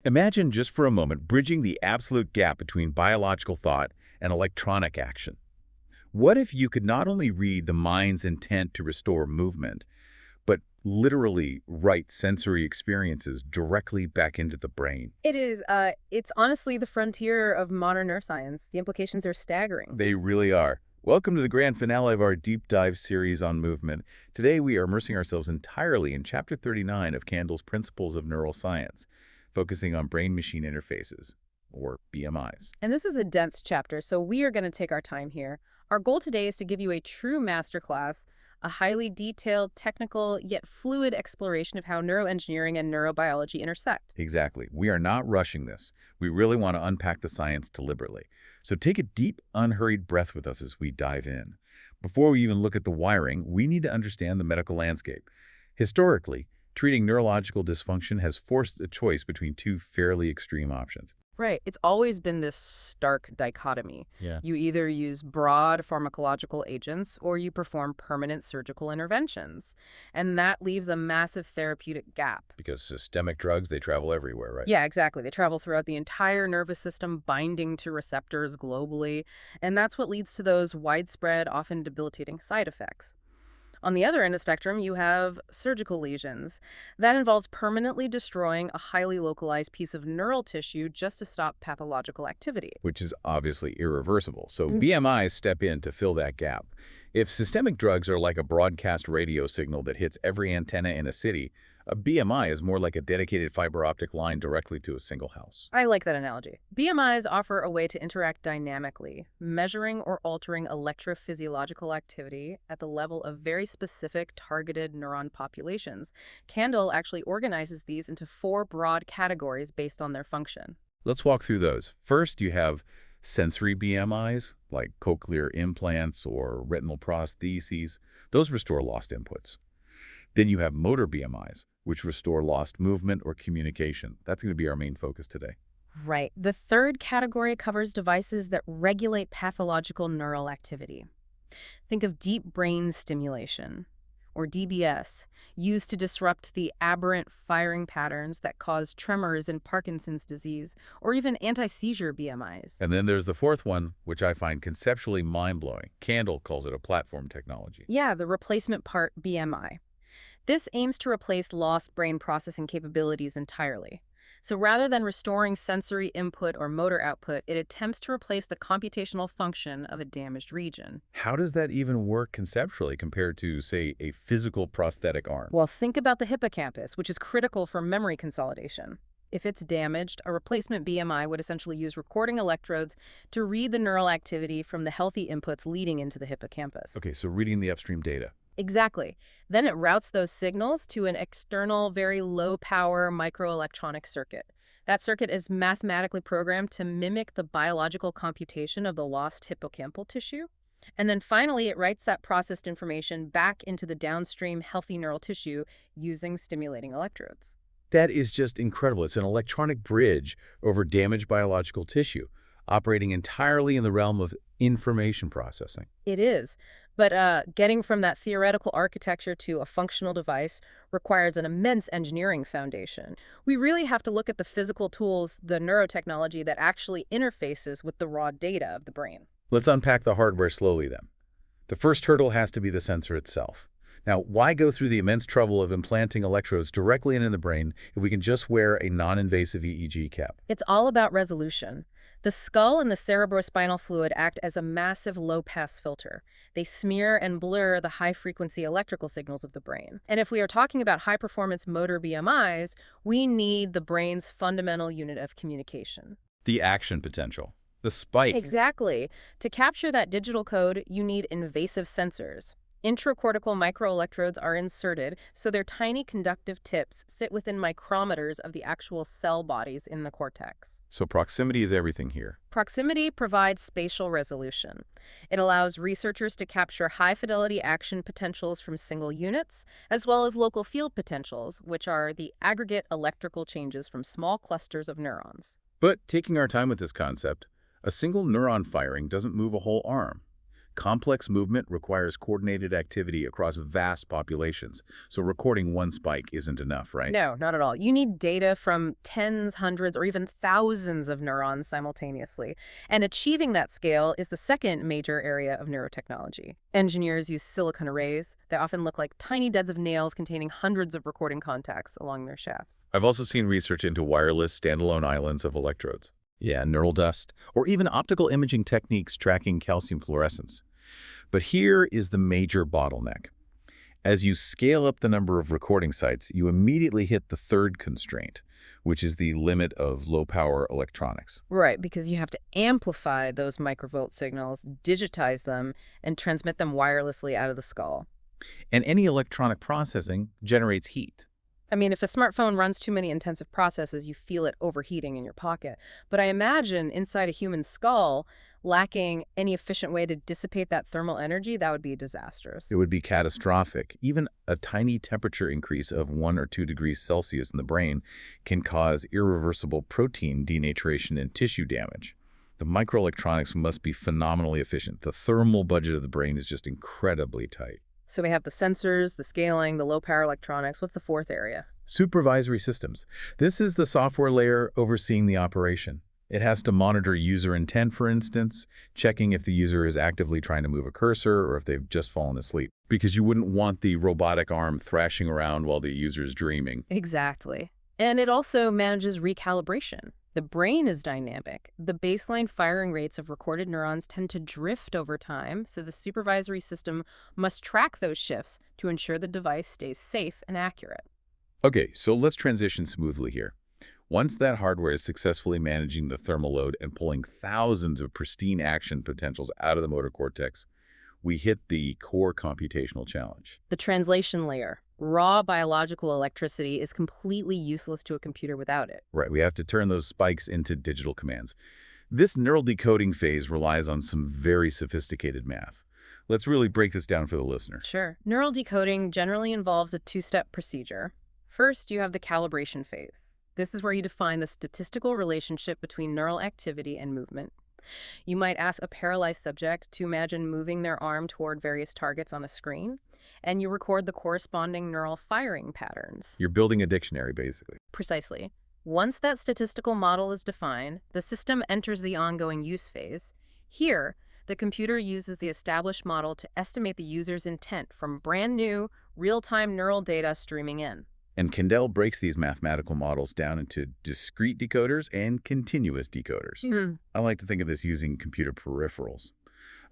Imagine just for a moment bridging the absolute gap between biological thought and electronic action. What if you could not only read the mind's intent to restore movement, but literally write sensory experiences directly back into the brain? It's honestly the frontier of modern neuroscience. The implications are staggering. They really are. Welcome to the grand finale of our deep dive series on movement. Today we are immersing ourselves entirely in Chapter 39 of Candle's Principles of Neuroscience, focusing on brain-machine interfaces, or BMIs. And this is a dense chapter, so we are going to take our time here. Our goal today is to give you a true masterclass, a highly detailed, technical, yet fluid exploration of how neuroengineering and neurobiology intersect. Exactly. We are not rushing this. We really want to unpack the science deliberately. So take a deep, unhurried breath with us as we dive in. Before we even look at the wiring, we need to understand the medical landscape. Historically, treating neurological dysfunction has forced a choice between two fairly extreme options. Right. It's always been this stark dichotomy. Yeah. You either use broad pharmacological agents or you perform permanent surgical interventions. And that leaves a massive therapeutic gap. Because systemic drugs, they travel everywhere, right? Yeah, exactly. They travel throughout the entire nervous system, binding to receptors globally. And that's what leads to those widespread, often debilitating side effects. On the other end of the spectrum, you have surgical lesions. That involves permanently destroying a highly localized piece of neural tissue just to stop pathological activity. Which is obviously irreversible. So BMIs step in to fill that gap. If systemic drugs are like a broadcast radio signal that hits every antenna in a city, a BMI is more like a dedicated fiber optic line directly to a single house. I like that analogy. BMIs offer a way to interact dynamically, measuring or altering electrophysiological activity at the level of very specific targeted neuron populations. Candle actually organizes these into 4 broad categories based on their function. Let's walk through those. First, you have sensory BMIs, like cochlear implants or retinal prostheses. Those restore lost inputs. Then you have motor BMIs, which restore lost movement or communication. That's going to be our main focus today. Right. The third category covers devices that regulate pathological neural activity. Think of deep brain stimulation, or DBS, used to disrupt the aberrant firing patterns that cause tremors in Parkinson's disease, or even anti-seizure BMIs. And then there's the fourth one, which I find conceptually mind-blowing. Candle calls it a platform technology. Yeah, the replacement part BMI. This aims to replace lost brain processing capabilities entirely. So rather than restoring sensory input or motor output, it attempts to replace the computational function of a damaged region. How does that even work conceptually compared to, say, a physical prosthetic arm? Well, think about the hippocampus, which is critical for memory consolidation. If it's damaged, a replacement BMI would essentially use recording electrodes to read the neural activity from the healthy inputs leading into the hippocampus. Okay, so reading the upstream data. Exactly. Then it routes those signals to an external, very low-power microelectronic circuit. That circuit is mathematically programmed to mimic the biological computation of the lost hippocampal tissue. And then finally, it writes that processed information back into the downstream healthy neural tissue using stimulating electrodes. That is just incredible. It's an electronic bridge over damaged biological tissue, operating entirely in the realm of information processing. It is. But getting from that theoretical architecture to a functional device requires an immense engineering foundation. We really have to look at the physical tools, the neurotechnology that actually interfaces with the raw data of the brain. Let's unpack the hardware slowly then. The first hurdle has to be the sensor itself. Now, why go through the immense trouble of implanting electrodes directly into the brain if we can just wear a non-invasive EEG cap? It's all about resolution. The skull and the cerebrospinal fluid act as a massive low-pass filter. They smear and blur the high-frequency electrical signals of the brain. And if we are talking about high-performance motor BMIs, we need the brain's fundamental unit of communication. The action potential. The spike. Exactly. To capture that digital code, you need invasive sensors. Intracortical microelectrodes are inserted, so their tiny conductive tips sit within micrometers of the actual cell bodies in the cortex. So proximity is everything here. Proximity provides spatial resolution. It allows researchers to capture high-fidelity action potentials from single units, as well as local field potentials, which are the aggregate electrical changes from small clusters of neurons. But taking our time with this concept, a single neuron firing doesn't move a whole arm. Complex movement requires coordinated activity across vast populations, so recording one spike isn't enough, right? No, not at all. You need data from tens, hundreds, or even thousands of neurons simultaneously. And achieving that scale is the second major area of neurotechnology. Engineers use silicon arrays. They often look like tiny beds of nails containing hundreds of recording contacts along their shafts. I've also seen research into wireless standalone islands of electrodes. Yeah, neural dust, or even optical imaging techniques tracking calcium fluorescence. But here is the major bottleneck. As you scale up the number of recording sites, you immediately hit the third constraint, which is the limit of low-power electronics. Right, because you have to amplify those microvolt signals, digitize them, and transmit them wirelessly out of the skull. And any electronic processing generates heat. I mean, if a smartphone runs too many intensive processes, you feel it overheating in your pocket. But I imagine inside a human skull, lacking any efficient way to dissipate that thermal energy, that would be disastrous. It would be catastrophic. Even a tiny temperature increase of 1 or 2 degrees Celsius in the brain can cause irreversible protein denaturation and tissue damage. The microelectronics must be phenomenally efficient. The thermal budget of the brain is just incredibly tight. So we have the sensors, the scaling, the low-power electronics. What's the fourth area? Supervisory systems. This is the software layer overseeing the operation. It has to monitor user intent, for instance, checking if the user is actively trying to move a cursor or if they've just fallen asleep. Because you wouldn't want the robotic arm thrashing around while the user's dreaming. Exactly. And it also manages recalibration. The brain is dynamic. The baseline firing rates of recorded neurons tend to drift over time, so the supervisory system must track those shifts to ensure the device stays safe and accurate. Okay, so let's transition smoothly here. Once that hardware is successfully managing the thermal load and pulling thousands of pristine action potentials out of the motor cortex, we hit the core computational challenge. The translation layer. Raw biological electricity is completely useless to a computer without it. Right, we have to turn those spikes into digital commands. This neural decoding phase relies on some very sophisticated math. Let's really break this down for the listener. Sure. Neural decoding generally involves a two-step procedure. First, you have the calibration phase. This is where you define the statistical relationship between neural activity and movement. You might ask a paralyzed subject to imagine moving their arm toward various targets on a screen, and you record the corresponding neural firing patterns. You're building a dictionary, basically. Precisely. Once that statistical model is defined, the system enters the ongoing use phase. Here, the computer uses the established model to estimate the user's intent from brand new, real-time neural data streaming in. And Kendall breaks these mathematical models down into discrete decoders and continuous decoders. I like to think of this using computer peripherals.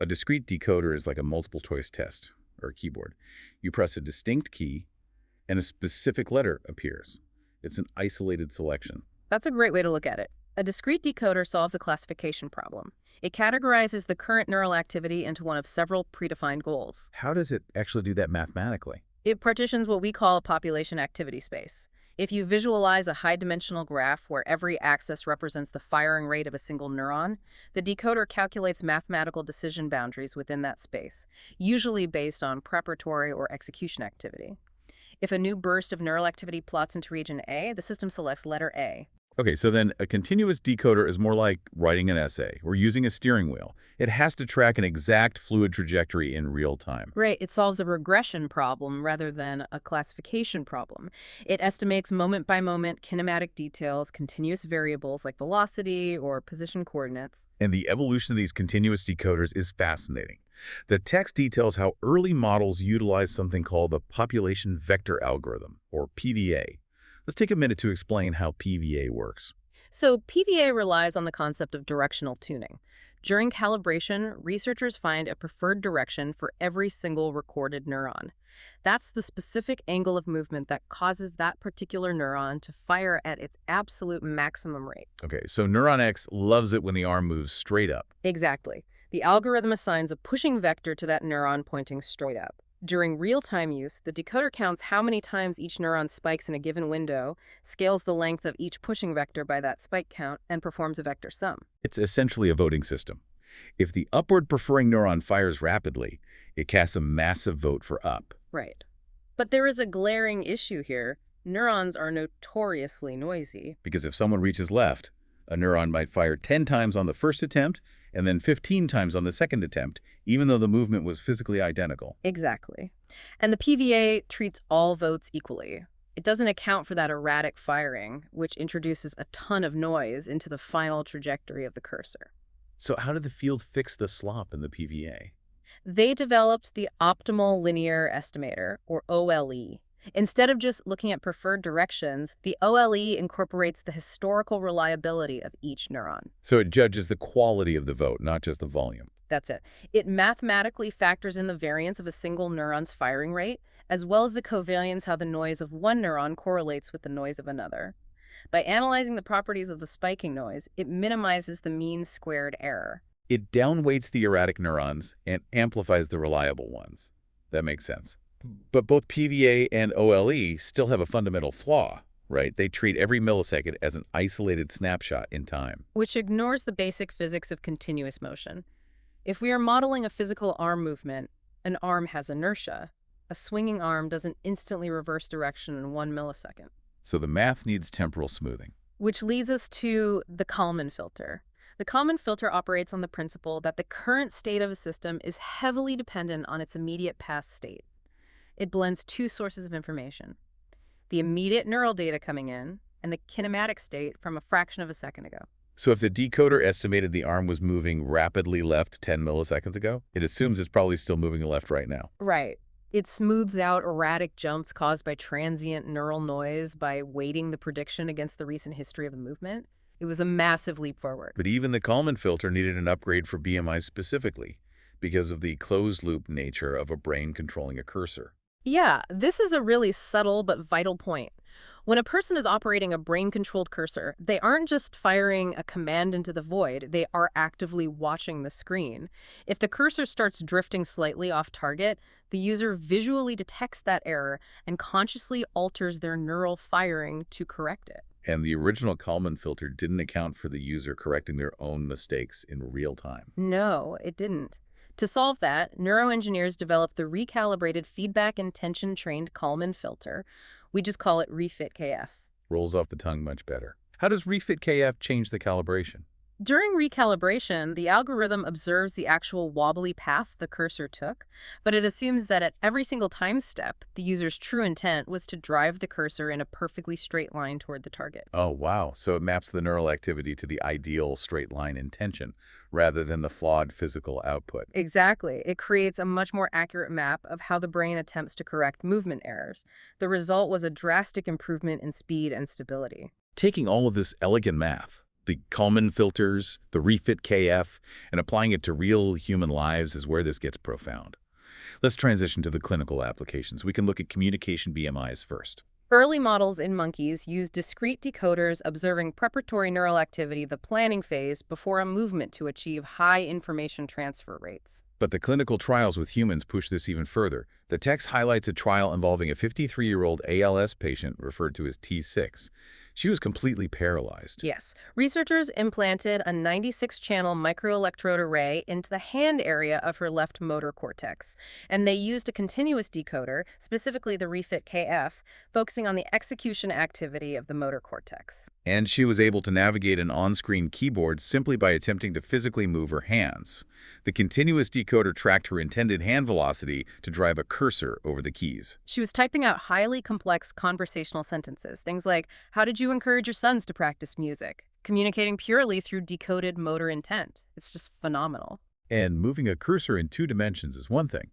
A discrete decoder is like a multiple choice test or a keyboard. You press a distinct key and a specific letter appears. It's an isolated selection. That's a great way to look at it. A discrete decoder solves a classification problem. It categorizes the current neural activity into one of several predefined goals. How does it actually do that mathematically? It partitions what we call a population activity space. If you visualize a high-dimensional graph where every axis represents the firing rate of a single neuron, the decoder calculates mathematical decision boundaries within that space, usually based on preparatory or execution activity. If a new burst of neural activity plots into region A, the system selects letter A. Okay, so then a continuous decoder is more like writing an essay or using a steering wheel. It has to track an exact fluid trajectory in real time. Right, it solves a regression problem rather than a classification problem. It estimates moment-by-moment kinematic details, continuous variables like velocity or position coordinates. And the evolution of these continuous decoders is fascinating. The text details how early models utilize something called the population vector algorithm, or PVA. Let's take a minute to explain how PVA works. So PVA relies on the concept of directional tuning. During calibration, researchers find a preferred direction for every single recorded neuron. That's the specific angle of movement that causes that particular neuron to fire at its absolute maximum rate. Okay, so neuron X loves it when the arm moves straight up. Exactly. The algorithm assigns a pushing vector to that neuron pointing straight up. During real-time use, the decoder counts how many times each neuron spikes in a given window, scales the length of each pushing vector by that spike count, and performs a vector sum. It's essentially a voting system. If the upward preferring neuron fires rapidly, it casts a massive vote for up. Right. But there is a glaring issue here. Neurons are notoriously noisy. Because if someone reaches left, a neuron might fire 10 times on the first attempt and then 15 times on the second attempt, even though the movement was physically identical. Exactly. And the PVA treats all votes equally. It doesn't account for that erratic firing, which introduces a ton of noise into the final trajectory of the cursor. So how did the field fix the slop in the PVA? They developed the optimal linear estimator, or OLE. Instead of just looking at preferred directions, the OLE incorporates the historical reliability of each neuron. So it judges the quality of the vote, not just the volume. That's it. It mathematically factors in the variance of a single neuron's firing rate, as well as the covariance how the noise of one neuron correlates with the noise of another. By analyzing the properties of the spiking noise, it minimizes the mean squared error. It downweights the erratic neurons and amplifies the reliable ones. That makes sense. But both PVA and OLE still have a fundamental flaw, right? They treat every millisecond as an isolated snapshot in time. Which ignores the basic physics of continuous motion. If we are modeling a physical arm movement, an arm has inertia. A swinging arm doesn't instantly reverse direction in 1 millisecond. So the math needs temporal smoothing. Which leads us to the Kalman filter. The Kalman filter operates on the principle that the current state of a system is heavily dependent on its immediate past state. It blends two sources of information: the immediate neural data coming in and the kinematic state from a fraction of a second ago. So if the decoder estimated the arm was moving rapidly left 10 milliseconds ago, it assumes it's probably still moving left right now. Right. It smooths out erratic jumps caused by transient neural noise by weighting the prediction against the recent history of the movement. It was a massive leap forward. But even the Kalman filter needed an upgrade for BMIs specifically because of the closed-loop nature of a brain controlling a cursor. Yeah, this is a really subtle but vital point. When a person is operating a brain-controlled cursor, they aren't just firing a command into the void, they are actively watching the screen. If the cursor starts drifting slightly off target, the user visually detects that error and consciously alters their neural firing to correct it. And the original Kalman filter didn't account for the user correcting their own mistakes in real time. No, it didn't. To solve that, neuroengineers developed the recalibrated feedback intention-trained Kalman filter. We just call it RefitKF. Rolls off the tongue much better. How does RefitKF change the calibration? During recalibration, the algorithm observes the actual wobbly path the cursor took, but it assumes that at every single time step, the user's true intent was to drive the cursor in a perfectly straight line toward the target. Oh, wow. So it maps the neural activity to the ideal straight line intention rather than the flawed physical output. Exactly. It creates a much more accurate map of how the brain attempts to correct movement errors. The result was a drastic improvement in speed and stability. Taking all of this elegant math, the Kalman filters, the RefitKF, and applying it to real human lives is where this gets profound. Let's transition to the clinical applications. We can look at communication BMIs first. Early models in monkeys used discrete decoders observing preparatory neural activity, the planning phase, before a movement to achieve high information transfer rates. But the clinical trials with humans push this even further. The text highlights a trial involving a 53-year-old ALS patient referred to as T6. She was completely paralyzed. Yes. Researchers implanted a 96-channel microelectrode array into the hand area of her left motor cortex, and they used a continuous decoder, specifically the RefitKF, focusing on the execution activity of the motor cortex. And she was able to navigate an on-screen keyboard simply by attempting to physically move her hands. The continuous decoder tracked her intended hand velocity to drive a cursor over the keys. She was typing out highly complex conversational sentences, things like, "How did you encourage your sons to practice music?" Communicating purely through decoded motor intent. It's just phenomenal. And moving a cursor in 2 dimensions is one thing.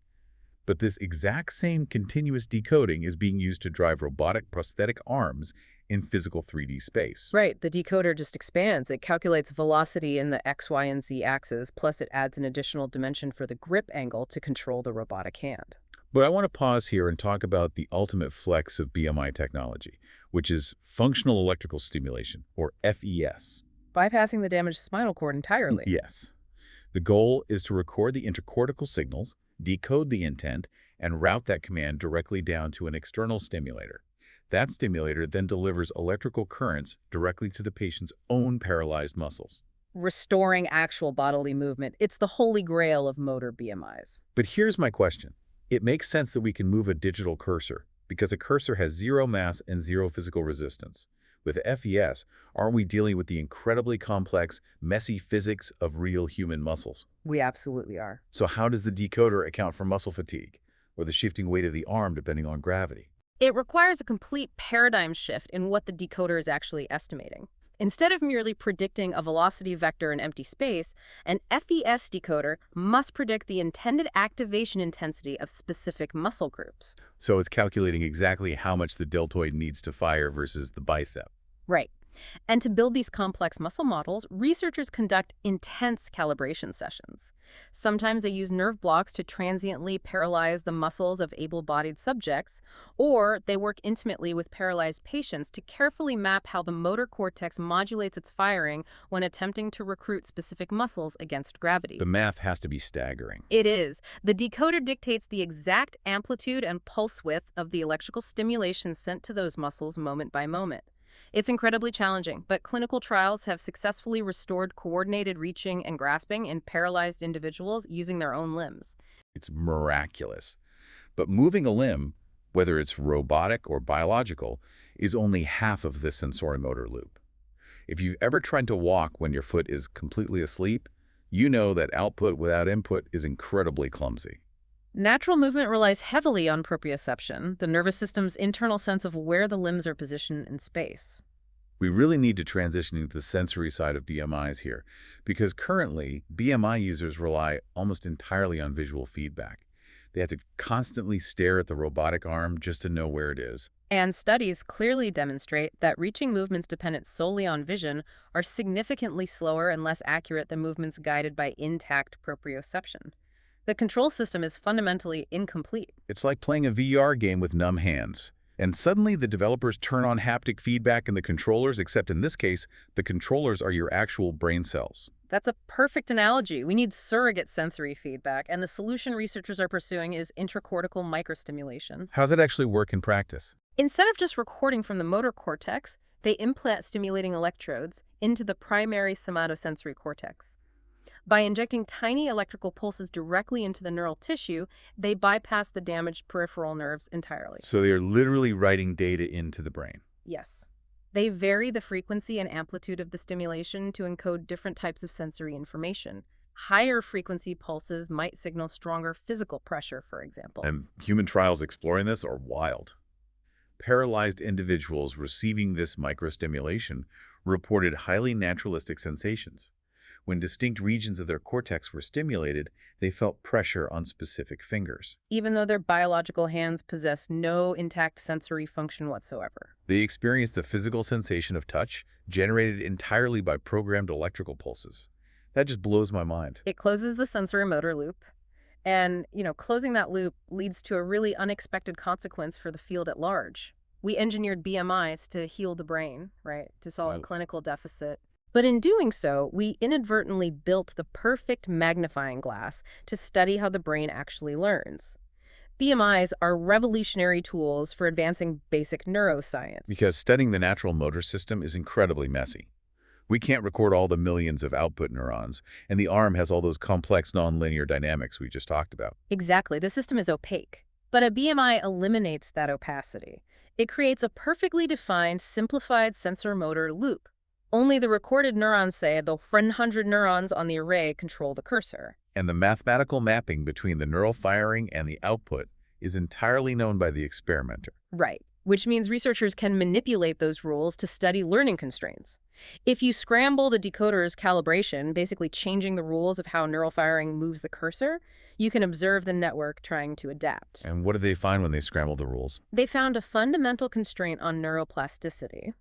But this exact same continuous decoding is being used to drive robotic prosthetic arms in physical 3D space. Right, the decoder just expands. It calculates velocity in the X, Y, and Z axes, plus it adds an additional dimension for the grip angle to control the robotic hand. But I want to pause here and talk about the ultimate flex of BMI technology, which is functional electrical stimulation, or FES. Bypassing the damaged spinal cord entirely. Yes. The goal is to record the intercortical signals, decode the intent, and route that command directly down to an external stimulator. That stimulator then delivers electrical currents directly to the patient's own paralyzed muscles. Restoring actual bodily movement. It's the holy grail of motor BMIs. But here's my question. It makes sense that we can move a digital cursor because a cursor has zero mass and zero physical resistance. With FES, aren't we dealing with the incredibly complex, messy physics of real human muscles? We absolutely are. So how does the decoder account for muscle fatigue, or the shifting weight of the arm depending on gravity? It requires a complete paradigm shift in what the decoder is actually estimating. Instead of merely predicting a velocity vector in empty space, an FES decoder must predict the intended activation intensity of specific muscle groups. So it's calculating exactly how much the deltoid needs to fire versus the bicep. Right. And to build these complex muscle models, researchers conduct intense calibration sessions. Sometimes they use nerve blocks to transiently paralyze the muscles of able-bodied subjects, or they work intimately with paralyzed patients to carefully map how the motor cortex modulates its firing when attempting to recruit specific muscles against gravity. The math has to be staggering. It is. The decoder dictates the exact amplitude and pulse width of the electrical stimulation sent to those muscles moment by moment. It's incredibly challenging, but clinical trials have successfully restored coordinated reaching and grasping in paralyzed individuals using their own limbs. It's miraculous. But moving a limb, whether it's robotic or biological, is only half of the sensorimotor loop. If you've ever tried to walk when your foot is completely asleep, you know that output without input is incredibly clumsy. Natural movement relies heavily on proprioception, the nervous system's internal sense of where the limbs are positioned in space. We really need to transition into the sensory side of BMIs here, because currently, BMI users rely almost entirely on visual feedback. They have to constantly stare at the robotic arm just to know where it is. And studies clearly demonstrate that reaching movements dependent solely on vision are significantly slower and less accurate than movements guided by intact proprioception. The control system is fundamentally incomplete. It's like playing a VR game with numb hands. And suddenly the developers turn on haptic feedback in the controllers, except in this case, the controllers are your actual brain cells. That's a perfect analogy. We need surrogate sensory feedback, and the solution researchers are pursuing is intracortical microstimulation. How does it actually work in practice? Instead of just recording from the motor cortex, they implant stimulating electrodes into the primary somatosensory cortex. By injecting tiny electrical pulses directly into the neural tissue, they bypass the damaged peripheral nerves entirely. So they're literally writing data into the brain. Yes. They vary the frequency and amplitude of the stimulation to encode different types of sensory information. Higher frequency pulses might signal stronger physical pressure, for example. And human trials exploring this are wild. Paralyzed individuals receiving this microstimulation reported highly naturalistic sensations. When distinct regions of their cortex were stimulated, they felt pressure on specific fingers. Even though their biological hands possess no intact sensory function whatsoever. They experienced the physical sensation of touch, generated entirely by programmed electrical pulses. That just blows my mind. It closes the sensory motor loop. And, closing that loop leads to a really unexpected consequence for the field at large. We engineered BMIs to heal the brain, right? To solve a clinical deficit. But in doing so, we inadvertently built the perfect magnifying glass to study how the brain actually learns. BMIs are revolutionary tools for advancing basic neuroscience. Because studying the natural motor system is incredibly messy. We can't record all the millions of output neurons, and the arm has all those complex nonlinear dynamics we just talked about. Exactly. The system is opaque. But a BMI eliminates that opacity. It creates a perfectly defined, simplified sensor-motor loop. Only the recorded neurons say the 100 neurons on the array control the cursor. And the mathematical mapping between the neural firing and the output is entirely known by the experimenter. Right, which means researchers can manipulate those rules to study learning constraints. If you scramble the decoder's calibration, basically changing the rules of how neural firing moves the cursor, you can observe the network trying to adapt. And what did they find when they scrambled the rules? They found a fundamental constraint on neuroplasticity.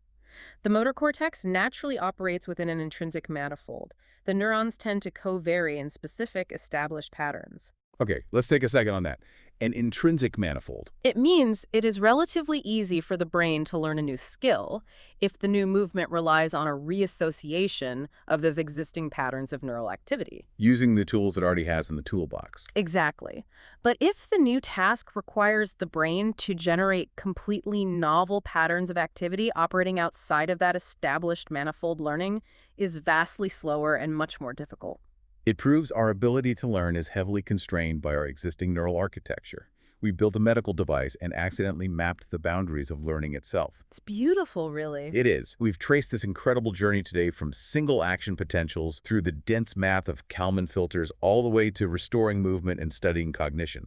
The motor cortex naturally operates within an intrinsic manifold. The neurons tend to co-vary in specific established patterns. Okay, let's take a second on that. An intrinsic manifold. It means it is relatively easy for the brain to learn a new skill if the new movement relies on a reassociation of those existing patterns of neural activity. Using the tools it already has in the toolbox. Exactly. But if the new task requires the brain to generate completely novel patterns of activity operating outside of that established manifold, learning is vastly slower and much more difficult. It proves our ability to learn is heavily constrained by our existing neural architecture, We built a medical device and accidentally mapped the boundaries of learning itself. It's beautiful, really. It is. We've traced this incredible journey today from single action potentials through the dense math of Kalman filters all the way to restoring movement and studying cognition.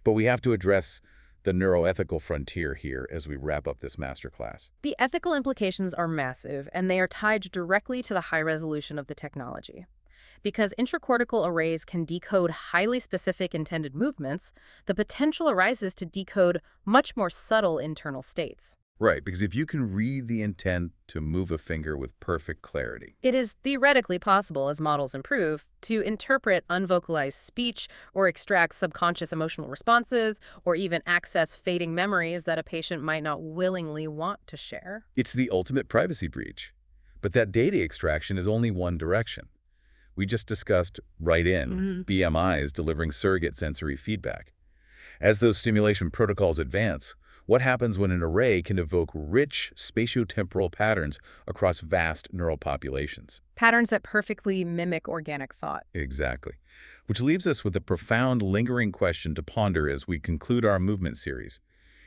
But we have to address the neuroethical frontier here as we wrap up this masterclass. The ethical implications are massive, and they are tied directly to the high resolution of the technology. Because intracortical arrays can decode highly specific intended movements, the potential arises to decode much more subtle internal states. Right, because if you can read the intent to move a finger with perfect clarity. It is theoretically possible, as models improve, to interpret unvocalized speech or extract subconscious emotional responses or even access fading memories that a patient might not willingly want to share. It's the ultimate privacy breach. But that data extraction is only one direction. We just discussed BMIs delivering surrogate sensory feedback. As those stimulation protocols advance, what happens when an array can evoke rich spatiotemporal patterns across vast neural populations? Patterns that perfectly mimic organic thought. Exactly. Which leaves us with a profound, lingering question to ponder as we conclude our movement series.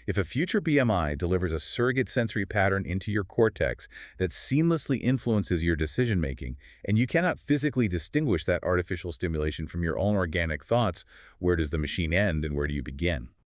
If a future BMI delivers a surrogate sensory pattern into your cortex that seamlessly influences your decision-making, and you cannot physically distinguish that artificial stimulation from your own organic thoughts, where does the machine end and where do you begin?